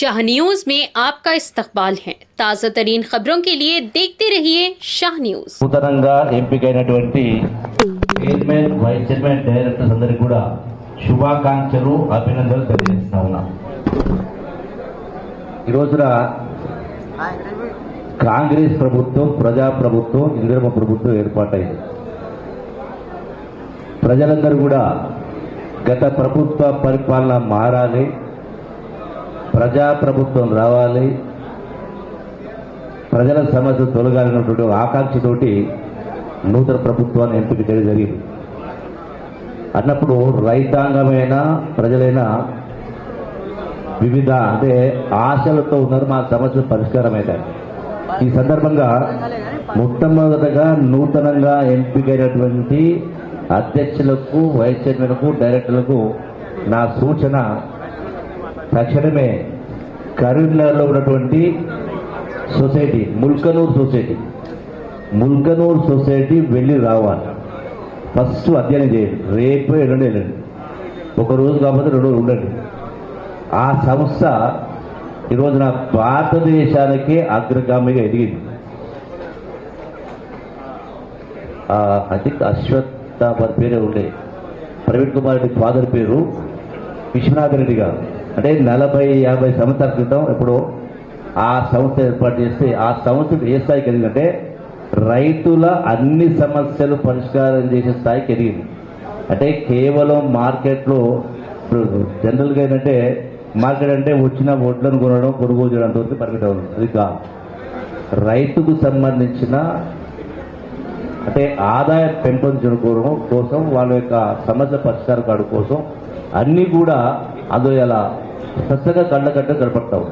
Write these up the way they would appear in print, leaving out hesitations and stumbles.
Shah news में आपका इस्तकबाल है। ताज़ा तरीन खबरों के लिए देखते रहिए शाह न्यूज। నూతనంగా ఎంపికైనటువంటి చైర్మన్ వైస్ చైర్మన్ డైరెక్టర్స్ అందరికీ కూడా శుభాకాంక్షలు అభినందనలు తెలియజేస్తా ఉన్నా. ఈ రోజున కాంగ్రెస్ ప్రభుత్వం ప్రజా ప్రభుత్వం ఇందిరమ్మ ప్రభుత్వం ఏర్పాటైంది. ప్రజలందరూ కూడా గత ప్రభుత్వ పరిపాలన మారాలి, ప్రజా ప్రభుత్వం రావాలి, ప్రజల సమస్యలు తొలగాలన్నటువంటి ఆకాంక్షతోటి నూతన ప్రభుత్వాన్ని ఎంపిక చేయడం జరిగింది. అన్నప్పుడు రైతాంగమైన ప్రజలైన వివిధ ఆశలతో ఉన్నారు, మా సమస్యలు పరిష్కారమవుతాయి. ఈ సందర్భంగా మొట్టమొదటగా నూతనంగా ఎంపికైనటువంటి అధ్యక్షులకు, వైస్ చైర్మన్కు, డైరెక్టర్లకు నా సూచన తక్షణమే కరీంనగర్లో ఉన్నటువంటి సొసైటీ ముల్కనూర్ సొసైటీ వెళ్ళి రావాలి. ఫస్ట్ అధ్యయనం చేయండి. రేపు ఎల్లుండి వెళ్ళండి, ఒక రోజు కాకపోతే 2 రోజులు ఉండండి. ఆ సంస్థ ఈరోజున భారతదేశానికే అగ్రగామిగా ఎదిగింది. అశ్వత్థ వారి పేరే ఉండే ప్రవీణ్ కుమార్ రెడ్డి ఫాదర్ పేరు విశ్వనాథ్ రెడ్డి గారు. అంటే 40-50 సంవత్సరాల క్రితం ఎప్పుడో ఆ సంస్థ ఏర్పాటు చేస్తే ఆ సంస్థ ఏ స్థాయికి ఎదిగిందంటే రైతుల అన్ని సమస్యలు పరిష్కారం చేసే స్థాయికి ఎదిగింది. అంటే కేవలం మార్కెట్లో జనరల్గా ఏంటంటే మార్కెట్ అంటే వచ్చిన వడ్లను కొనడం, కొనుగోలు చేయడం అంతవరకు పరిమితం అవుతుంది. అది కాదు, రైతుకు సంబంధించిన అంటే ఆదాయం పెంపొందించడం కోసం, వాళ్ళ యొక్క సమస్య పరిష్కారం కావడం కోసం అన్నీ కూడా అందులో ఎలా స్వచ్ఛంగా కళ్ళకట్ట కనపడతావు.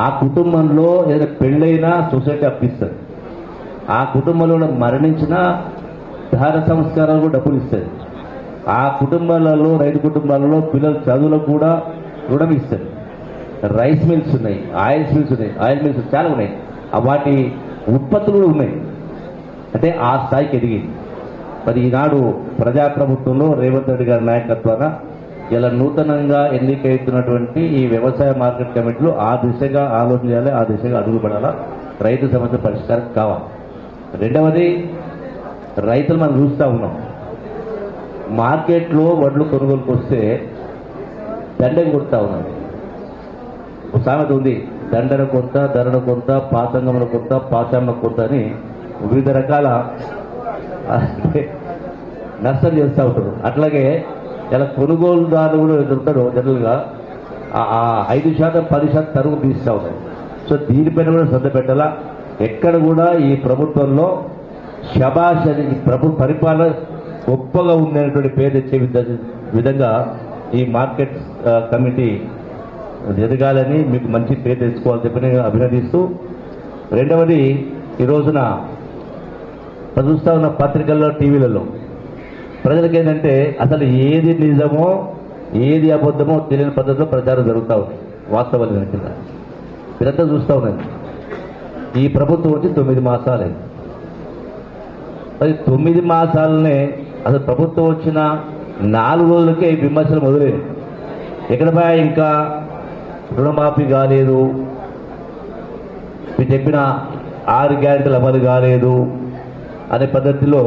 ఆ కుటుంబంలో ఏదైనా పెళ్ళైనా సొసైటీ అప్పిస్తుంది. ఆ కుటుంబంలో మరణించిన దాన సంస్కారాలు కూడా డబ్బులు ఇస్తుంది. ఆ కుటుంబాలలో, రైతు కుటుంబాలలో పిల్లల చదువులకు కూడా రుణం ఇస్తుంది. రైస్ మిల్స్ ఉన్నాయి, ఆయిల్ మిల్స్ చాలా ఉన్నాయి. వాటి ఉత్పత్తులు కూడా ఉన్నాయి. అంటే ఆ స్థాయికి ఎదిగింది. మరి ఈనాడు ప్రజాప్రభుత్వంలో రేవంత్ రెడ్డి గారి నాయకత్వాన ఇలా నూతనంగా ఎన్నికైతున్నటువంటి ఈ వ్యవసాయ మార్కెట్ కమిటీలు ఆ దిశగా ఆలోచన చేయాలి, ఆ దిశగా అడుగుపడాలా, రైతు సమస్య పరిష్కారం కావాలి. రెండవది, రైతులు మనం చూస్తూ ఉన్నాం, మార్కెట్లో వడ్లు కొనుగోలుకు వస్తే దండగ కొడుతూ ఉన్నాం. ఒక సామెత ఉంది, దండన కొంత, ధరణ కొంత, పాతంగముల కొంత, పాశాంల కొంత అని వివిధ రకాల నష్టం చేస్తూ ఉంటారు. అట్లాగే ఇలా కొనుగోలుదారులు కూడా ఎదురుతారు జనరల్గా 5%, 10% తరుగు తీస్తూ ఉంటారు. సో దీనిపైన కూడా శ్రద్ధ పెట్టాలా. ఎక్కడ కూడా ఈ ప్రభుత్వంలో శబాష్ అని పరిపాలన గొప్పగా ఉందనేటువంటి పేరు తెచ్చే విధంగా ఈ మార్కెట్ కమిటీ ఎదగాలని, మీకు మంచి పేరు తెచ్చుకోవాలని చెప్పి నేను అభినందిస్తూ, రెండవది ఈ రోజున చూస్తూ ఉన్న పత్రికల్లో, టీవీలలో ప్రజలకి ఏంటంటే అసలు ఏది నిజమో ఏది అబద్ధమో తెలియని పద్ధతిలో ప్రచారం జరుగుతూ ఉంది. వాస్తవాలు కింద మీరంతా చూస్తూ ఉన్నది. ఈ ప్రభుత్వం వచ్చి 9 మాసాలే. మరి 9 మాసాలనే అసలు ప్రభుత్వం వచ్చిన 4 రోజులకే విమర్శలు మొదలైనవి. ఎక్కడ పోయా ఇంకా రుణమాఫీ కాలేదు, మీరు చెప్పిన 6 గ్యారెంటీలు అమలు కాలేదు అనే పద్ధతిలో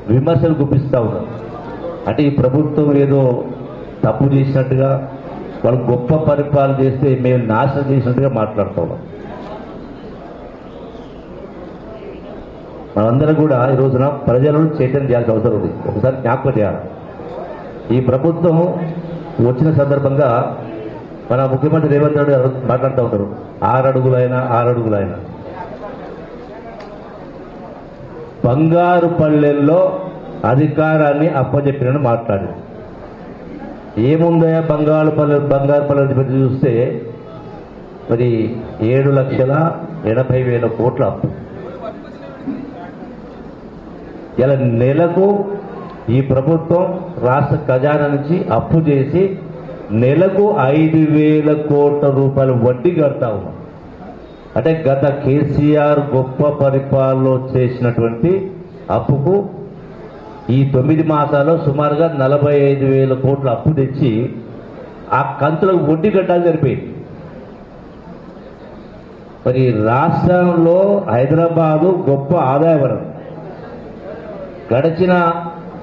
విమర్శలు గుప్పిస్తూ ఉన్నారు. అంటే ఈ ప్రభుత్వం ఏదో తప్పు చేసినట్టుగా, వాళ్ళు గొప్ప పరిపాలన చేస్తే మేము నాశనం చేసినట్టుగా మాట్లాడుతూ ఉన్నాం. మనందరం కూడా ఈ రోజున ప్రజలను చైతన్యం చేయాల్సిన అవసరం ఉంది. ఒకసారి జ్ఞాపకం చేయాలి. ఈ ప్రభుత్వం వచ్చిన సందర్భంగా మన ముఖ్యమంత్రి రేవంత్ రెడ్డి మాట్లాడుతూ ఉంటారు, 6 అడుగులైనా బంగారు పల్లెల్లో అధికారాన్ని అప్పచెప్పినని మాట్లాడి, ఏముందా బంగారు పల్లె పెట్టి చూస్తే మరి 7,80,000 కోట్ల అప్పు. ఇలా నెలకు ఈ ప్రభుత్వం రాష్ట్ర ఖజానా నుంచి అప్పు చేసి నెలకు 5,000 కోట్ల రూపాయలు వడ్డీ కడతా ఉన్నాం. అంటే గత కేసీఆర్ గొప్ప పరిపాలనలో చేసినటువంటి అప్పుకు ఈ 9 మాసాల్లో సుమారుగా 45,000 కోట్ల అప్పు తెచ్చి ఆ కంతులకు వడ్డీ కట్టాలి సరిపోయింది. మరి రాష్ట్రంలో హైదరాబాదు గొప్ప ఆదాయ వనరు. గడిచిన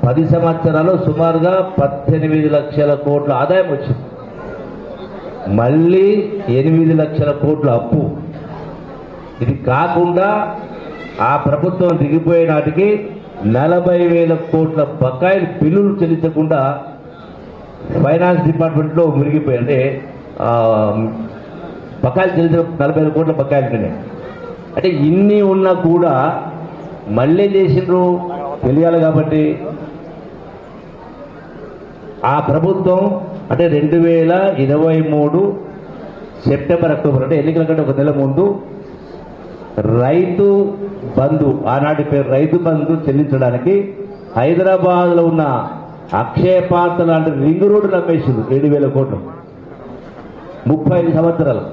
10 సంవత్సరాలు సుమారుగా 18 లక్షల కోట్ల ఆదాయం వచ్చింది. మళ్ళీ 8 లక్షల కోట్ల అప్పు. ఇది కాకుండా ఆ ప్రభుత్వం దిగిపోయే నాటికి 40,000 కోట్ల బకాయిలు బిల్లులు చెల్లించకుండా ఫైనాన్స్ డిపార్ట్మెంట్లో మురిగిపోయి, అంటే బకాయిలు చెల్లించిన 40,000 కోట్ల బకాయిలు ఉన్నాయి. అంటే ఇన్ని ఉన్నా కూడా మళ్ళీ చేసిండ్రు తెలియాలి. కాబట్టి ఆ ప్రభుత్వం అంటే 2023 సెప్టెంబర్ అక్టోబర్ అంటే ఎన్నికల కంటే ఒక నెల ముందు రైతు బంధు, ఆనాటి పేరు రైతు బంధు చెల్లించడానికి హైదరాబాద్లో ఉన్న అక్షయ పాత్ర లాంటి రింగ్ రోడ్డులు అమ్మేసింది 7,000 కోట్లు 35 సంవత్సరాలు.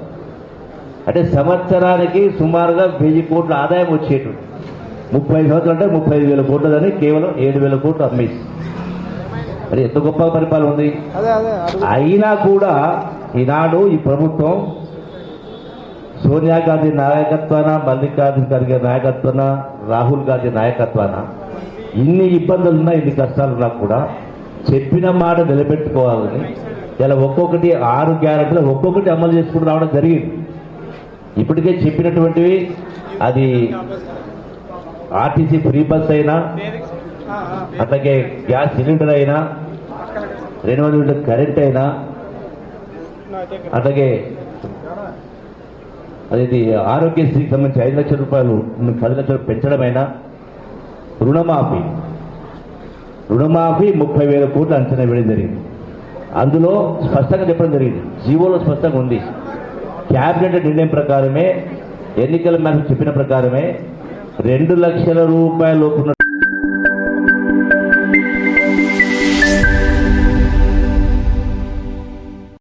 అంటే సంవత్సరానికి సుమారుగా 1000 కోట్ల ఆదాయం వచ్చేటు. 35 సంవత్సరాలు అంటే 35,000 కోట్లని కేవలం 7,000 కోట్లు అమ్మేసి. మరి ఎంత గొప్ప పరిపాలన ఉంది. అయినా కూడా ఈనాడు ఈ ప్రభుత్వం సోనియా గాంధీ నాయకత్వాన, మల్లికార్జున ఖర్గే నాయకత్వాన, రాహుల్ గాంధీ నాయకత్వాన ఇన్ని ఇబ్బందులున్నా, ఇన్ని కష్టాలున్నా కూడా చెప్పిన మాట నిలబెట్టుకోవాలని ఇలా ఒక్కొక్కటి 6 గ్యారెంటీలు ఒక్కొక్కటి అమలు చేసుకుంటూ రావడం జరిగింది. ఇప్పటికే చెప్పినటువంటివి అది ఆర్టీసీ ఫ్రీ బస్ అయినా, అట్లాగే గ్యాస్ సిలిండర్ అయినా, 200 యూనిట్ కరెంట్ అయినా, అట్లాగే అది ఆరోగ్యశ్రీకి సంబంధించి 5 లక్షల రూపాయలు 10 లక్షలు పెంచడమైనా, రుణమాఫీ 30,000 కోట్లు అంచనా వేయడం జరిగింది. అందులో స్పష్టంగా చెప్పడం జరిగింది, జీవోలో స్పష్టంగా ఉంది. క్యాబినెట్ నిర్ణయం ప్రకారమే, ఎన్నికల మేరకు చెప్పిన ప్రకారమే 2 లక్షల రూపాయల లోపు